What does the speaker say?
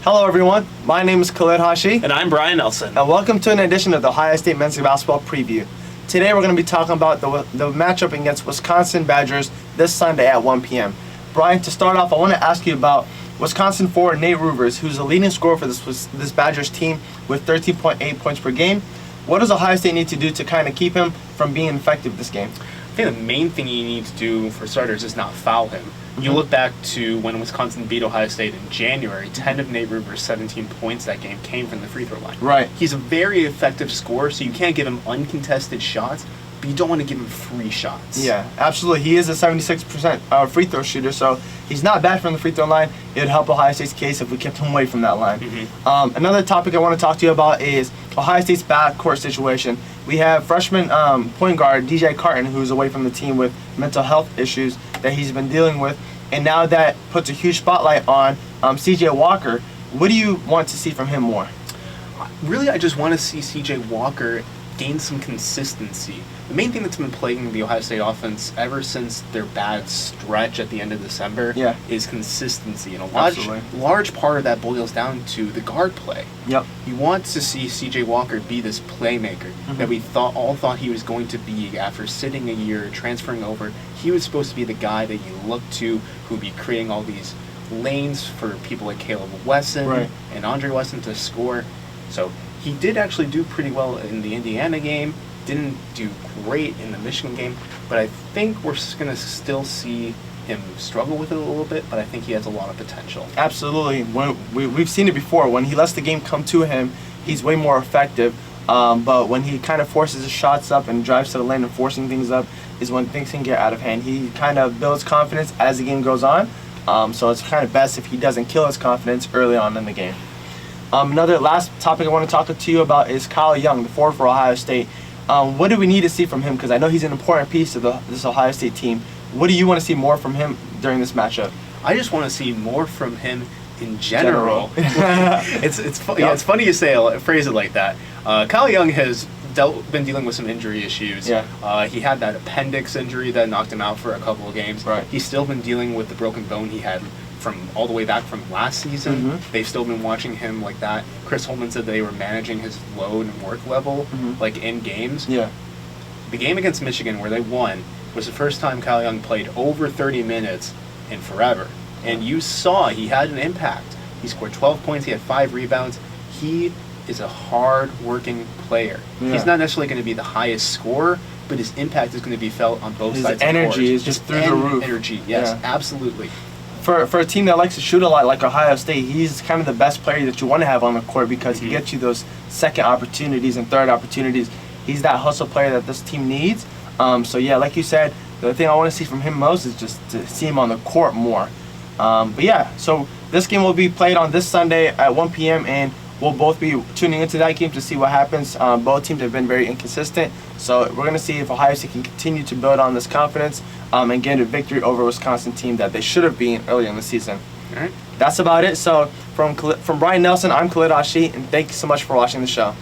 Hello everyone, my name is Khalid Hashi. And I'm Brian Nelson. And welcome to an edition of the Ohio State Men's Basketball Preview. Today we're going to be talking about the matchup against Wisconsin Badgers this Sunday at 1 p.m. Brian, to start off, I want to ask you about Wisconsin forward Nate Reuvers, who's the leading scorer for this Badgers team with 13.8 points per game. What does Ohio State need to do to kind of keep him from being effective this game? I think the main thing you need to do for starters is not foul him. You look back to when Wisconsin beat Ohio State in January, 10 of Nate Reuvers' 17 points that game came from the free throw line. Right. He's a very effective scorer, so you can't give him uncontested shots, but you don't want to give him free shots. Yeah, absolutely. He is a 76% free throw shooter, so he's not bad from the free throw line. It would help Ohio State's case if we kept him away from that line. Another topic I want to talk to you about is Ohio State's backcourt situation. We have freshman point guard DJ Carton, who's away from the team with mental health issues that he's been dealing with. And now that puts a huge spotlight on CJ Walker. What do you want to see from him more? Really, I just want to see CJ Walker gain some consistency. The main thing that's been plaguing the Ohio State offense ever since their bad stretch at the end of December is consistency. And a large part of that boils down to the guard play. Yep. You want to see CJ Walker be this playmaker that we all thought he was going to be after sitting a year, transferring over. He was supposed to be the guy that you look to who would be creating all these lanes for people like Kaleb Wesson and Andre Wesson to score. So he did actually do pretty well in the Indiana game, didn't do great in the Michigan game, but I think we're going to still see him struggle with it a little bit, but I think he has a lot of potential. Absolutely. We've seen it before. When he lets the game come to him, he's way more effective. But when he kind of forces his shots up and drives to the lane and forcing things up is when things can get out of hand. He kind of builds confidence as the game goes on, so it's kind of best if he doesn't kill his confidence early on in the game. Another last topic I want to talk to you about is Kyle Young, the forward for Ohio State. What do we need to see from him? Because I know he's an important piece of this Ohio State team. What do you want to see more from him during this matchup? I just want to see more from him in general. It's funny you phrase it like that. Kyle Young has been dealing with some injury issues. He had that appendix injury that knocked him out for a couple of games. He's still been dealing with the broken bone he had from all the way back from last season. They've still been watching him like that. Chris Holtmann said they were managing his load and work level like in games. The game against Michigan where they won was the first time Kyle Young played over 30 minutes in forever. And you saw he had an impact. He scored 12 points, he had 5 rebounds. He is a hard-working player. He's not necessarily going to be the highest scorer, but his impact is going to be felt on both sides of the court. His energy is just through the roof. Energy, yes, absolutely. For a team that likes to shoot a lot like Ohio State, he's kind of the best player that you want to have on the court because he gets you those second opportunities and third opportunities. He's that hustle player that this team needs. So yeah, like you said, the thing I want to see from him most is just to see him on the court more. But yeah, so this game will be played on this Sunday at 1 p.m. and we'll both be tuning into that game to see what happens. Both teams have been very inconsistent, so we're going to see if Ohio State can continue to build on this confidence and get a victory over a Wisconsin team that they should have been earlier in the season. All right. That's about it. So from Brian Nelson, I'm Khalid Hashi, and thank you so much for watching the show.